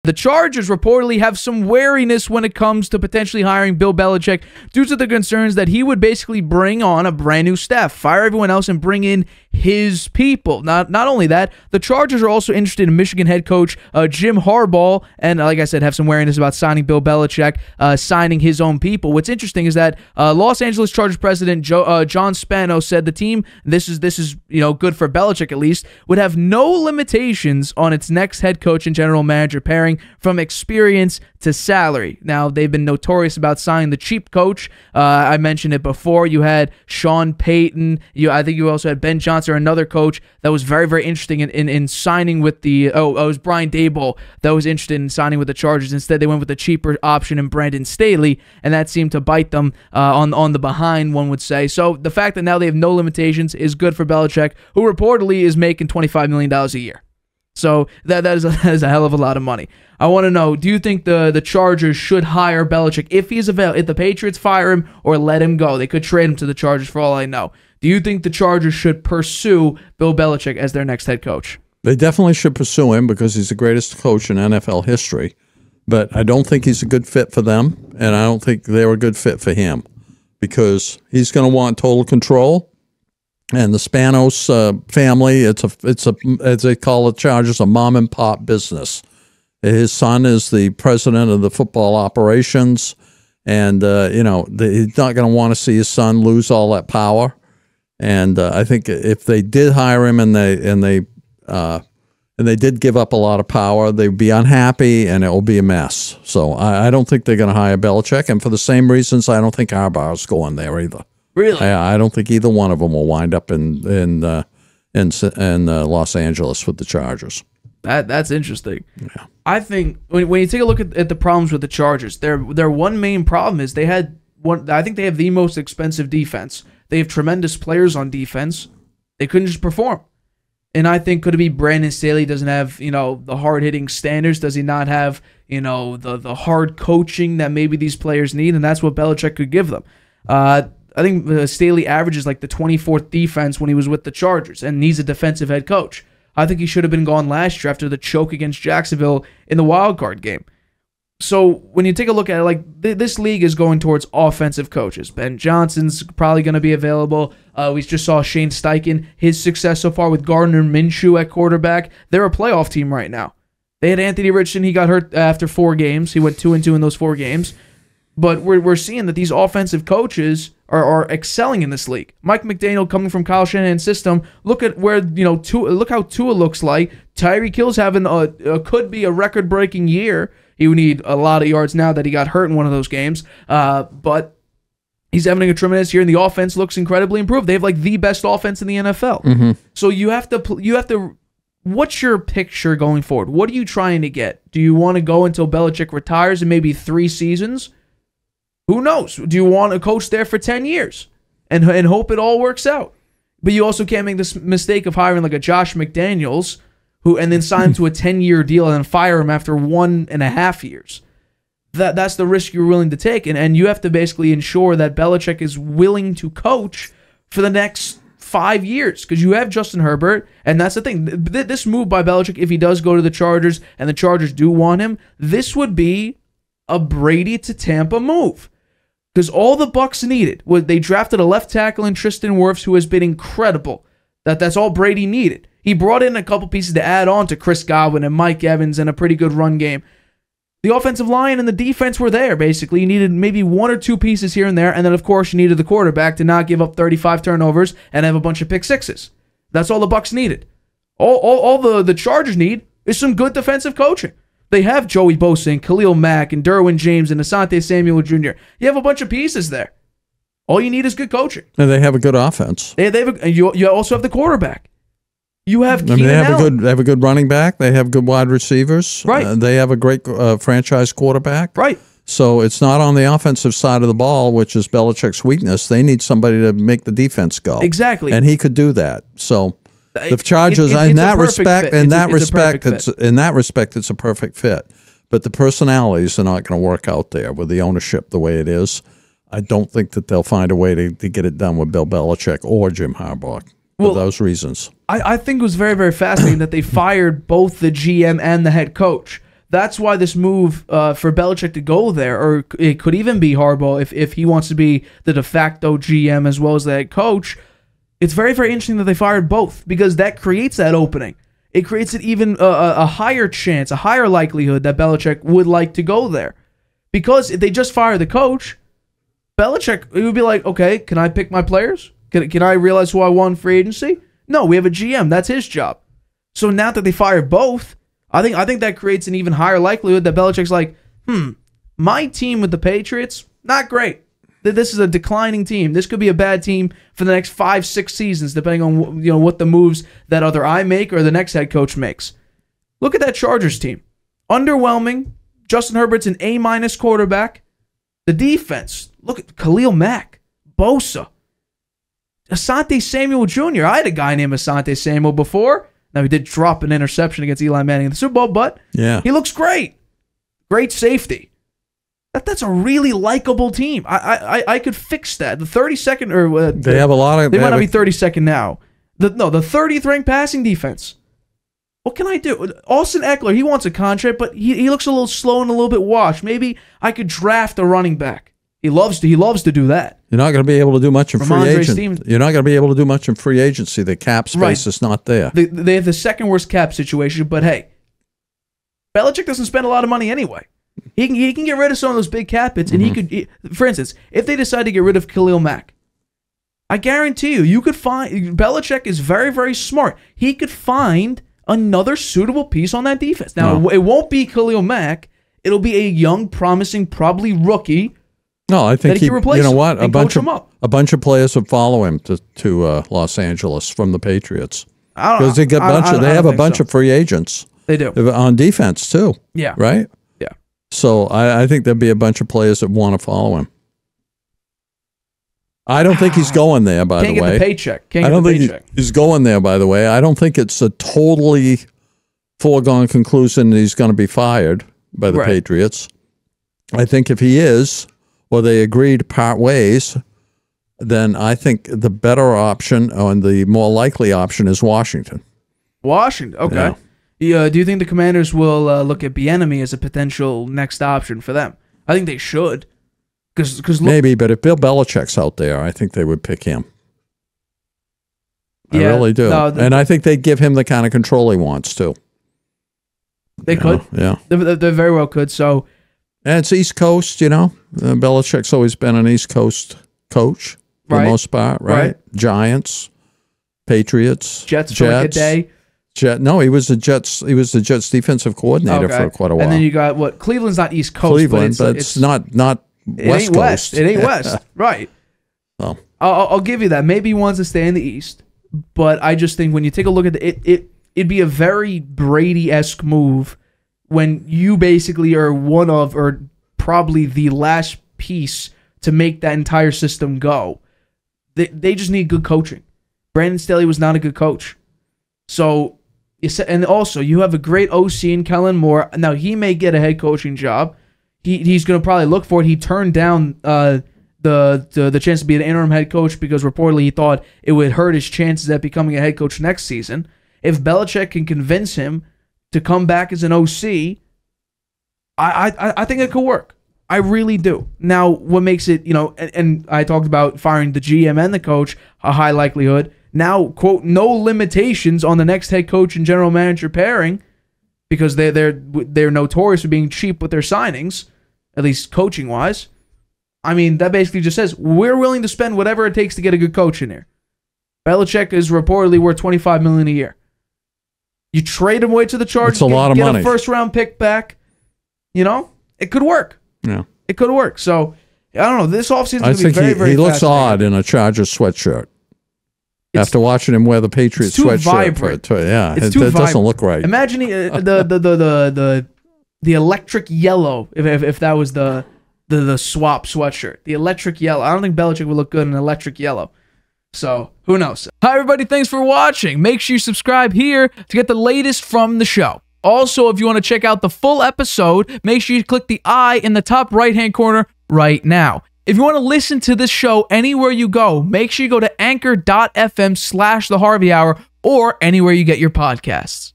The Chargers reportedly have some wariness when it comes to potentially hiring Bill Belichick due to the concerns that he would basically bring on a brand new staff, fire everyone else, and bring in his people. Not only that, the Chargers are also interested in Michigan head coach Jim Harbaugh, and like I said, have some wariness about signing Bill Belichick, signing his own people. What's interesting is that Los Angeles Chargers president John Spano said the team, this is good for Belichick at least, would have no limitations on its next head coach and general manager pairing from experience to salary. Now, they've been notorious about signing the cheap coach. I mentioned it before. You had Sean Payton. I think you also had Ben Johnson, another coach that was very, very interesting in signing with the... it was Brian Daboll that was interested in signing with the Chargers. Instead, they went with the cheaper option in Brandon Staley, and that seemed to bite them on the behind, one would say. So the fact that now they have no limitations is good for Belichick, who reportedly is making $25 million a year. So that is a hell of a lot of money. I want to know, do you think the Chargers should hire Belichick if he's available, if the Patriots fire him, or let him go? They could trade him to the Chargers for all I know. Do you think the Chargers should pursue Bill Belichick as their next head coach? They definitely should pursue him because he's the greatest coach in NFL history. But I don't think he's a good fit for them, and I don't think they're a good fit for him because he's going to want total control. And the Spanos family, it's a as they call the Chargers, a mom and pop business. His son is the president of the football operations, and he's not going to want to see his son lose all that power. And I think if they did hire him and they did give up a lot of power, they'd be unhappy and it will be a mess. So I don't think they're going to hire Belichick, and for the same reasons, I don't think Harbaugh's going there either. Really? I don't think either one of them will wind up in Los Angeles with the Chargers. That's interesting. Yeah. I think when you take a look at the problems with the Chargers, their one main problem is I think they have the most expensive defense. They have tremendous players on defense. They couldn't just perform. And I think, could it be Brandon Staley doesn't have, the hard-hitting standards? Does he not have, the hard coaching that maybe these players need? And that's what Belichick could give them. I think Staley averages like the 24th defense when he was with the Chargers, and he's a defensive head coach. I think he should have been gone last year after the choke against Jacksonville in the wild card game. So when you take a look at it, this league is going towards offensive coaches. Ben Johnson's probably going to be available. We just saw Shane Steichen, his success so far with Gardner Minshew at quarterback. They're a playoff team right now. They had Anthony Richardson. He got hurt after 4 games. He went 2-2 in those 4 games. But we're seeing that these offensive coaches are excelling in this league. Mike McDaniel coming from Kyle Shanahan's system. Look at where look how Tua looks like. Tyreek Hill's having could be a record-breaking year. He would need a lot of yards now that he got hurt in one of those games. But he's having a tremendous year, and the offense looks incredibly improved. They have like the best offense in the NFL. Mm-hmm. So you have to. What's your picture going forward? What are you trying to get? Do you want to go until Belichick retires in maybe 3 seasons? Who knows? Do you want to coach there for 10 years and hope it all works out? But you also can't make this mistake of hiring like a Josh McDaniels and then sign him to a 10-year deal and then fire him after 1.5 years. That's the risk you're willing to take. And you have to basically ensure that Belichick is willing to coach for the next 5 years, because you have Justin Herbert, and that's the thing. This move by Belichick, if he does go to the Chargers and the Chargers do want him, this would be a Brady to Tampa move. Because all the Bucs needed was they drafted a left tackle in Tristan Wirfs, who has been incredible. That's all Brady needed. He brought in a couple pieces to add on to Chris Godwin and Mike Evans and a pretty good run game. The offensive line and the defense were there, basically. You needed maybe 1 or 2 pieces here and there, and then, of course, you needed the quarterback to not give up 35 turnovers and have a bunch of pick sixes. That's all the Bucs needed. All the Chargers need is some good defensive coaching. They have Joey Bosa and Khalil Mack and Derwin James and Asante Samuel Jr. You have a bunch of pieces there. All you need is good coaching. And they have a good offense. You also have the quarterback. You have Keenan Allen. They have a good running back. They have good wide receivers. Right. They have a great franchise quarterback. Right. So it's not on the offensive side of the ball, which is Belichick's weakness. They need somebody to make the defense go. Exactly. And he could do that. So the Chargers, in that respect, it's a perfect fit. But the personalities are not going to work out there with the ownership the way it is. I don't think that they'll find a way to get it done with Bill Belichick or Jim Harbaugh for those reasons. I think it was very, very fascinating that they fired both the GM and the head coach. that's why this move for Belichick to go there, or it could even be Harbaugh if he wants to be the de facto GM as well as the head coach. It's very, very interesting that they fired both, because that creates that opening. It creates it even a higher chance, a higher likelihood that Belichick would like to go there. Because if they just fire the coach, Belichick, it would be like, okay, can I pick my players? Can I realize who I want in free agency? No, we have a GM. That's his job. So now that they fire both, I think that creates an even higher likelihood that Belichick's like, my team with the Patriots, not great. This is a declining team. This could be a bad team for the next 5-6 seasons, depending on what the moves that either I make or the next head coach makes. Look at that Chargers team. Underwhelming. Justin Herbert's an A- quarterback. The defense. Look at Khalil Mack, Bosa, Asante Samuel Jr. I had a guy named Asante Samuel before. Now, he did drop an interception against Eli Manning in the Super Bowl, but he looks great. Great safety. That's a really likable team. I could fix that. The 32nd, or they have a lot of. They might not be 32nd now. The 30th ranked passing defense. What can I do? Austin Eckler, he wants a contract, but he looks a little slow and a little bit washed. Maybe I could draft a running back. He loves to do that. You're not going to be able to do much in free agency. You're not going to be able to do much in free agency. The cap space is not there. They have the second worst cap situation, but hey, Belichick doesn't spend a lot of money anyway. He can get rid of some of those big cap hits, and he could, for instance, if they decide to get rid of Khalil Mack, I guarantee you could find, Belichick is very, very smart. He could find another suitable piece on that defense. Now, it won't be Khalil Mack. It'll be a young, promising, probably rookie. No, I think you know what? A bunch of players would follow him to Los Angeles from the Patriots, because they have a bunch of free agents. They do on defense too. Yeah. Right. Yeah. So I think there'll be a bunch of players that want to follow him. I don't think he's going there. By the way, can't get the paycheck. I don't think he's going there. By the way, I don't think it's a totally foregone conclusion that he's going to be fired by the Patriots. I think if he is, or they agree to part ways, then I think the better option and the more likely option is Washington. Washington, okay. Yeah. Do you think the Commanders will look at Bieniemy as a potential next option for them? I think they should. Maybe, but if Bill Belichick's out there, I think they would pick him. I really do. No, and I think they'd give him the kind of control he wants, too. They could. Yeah. They very well could, so... And it's East Coast, Belichick's always been an East Coast coach for the most part, right? Giants, Patriots, Jets. For like a day. No, he was the Jets. He was the Jets defensive coordinator for quite a while. And then you got what? Cleveland's not East Coast. Cleveland, but it's not West Coast. It ain't West, right? So I'll give you that. Maybe he wants to stay in the East, but I just think when you take a look at it'd be a very Brady-esque move when you basically are one of, or probably the last piece to make that entire system go. They just need good coaching. Brandon Staley was not a good coach. So, and also, you have a great OC in Kellen Moore. Now, he may get a head coaching job. He's going to probably look for it. He turned down the chance to be an interim head coach because reportedly he thought it would hurt his chances at becoming a head coach next season. If Belichick can convince him to come back as an OC, I think it could work. I really do. Now, what makes it, and I talked about firing the GM and the coach, a high likelihood. Now, quote, no limitations on the next head coach and general manager pairing, because they're notorious for being cheap with their signings, at least coaching wise. I mean, that basically just says we're willing to spend whatever it takes to get a good coach in here. Belichick is reportedly worth $25 million a year. You trade him away to the Chargers, it's a lot of money. Get a first round pick back. It could work. Yeah, it could work. So I don't know. This offseason is going to be very, very. He looks odd in a Chargers sweatshirt. After watching him wear the Patriots sweatshirt, it's too it doesn't look right. Imagine the electric yellow. If that was the swap sweatshirt, the electric yellow. I don't think Belichick would look good in electric yellow. So who knows? Hi everybody, thanks for watching. Make sure you subscribe here to get the latest from the show. Also, if you want to check out the full episode, make sure you click the I in the top right-hand corner right now. If you want to listen to this show anywhere you go, make sure you go to anchor.fm/The Harvey Hour or anywhere you get your podcasts.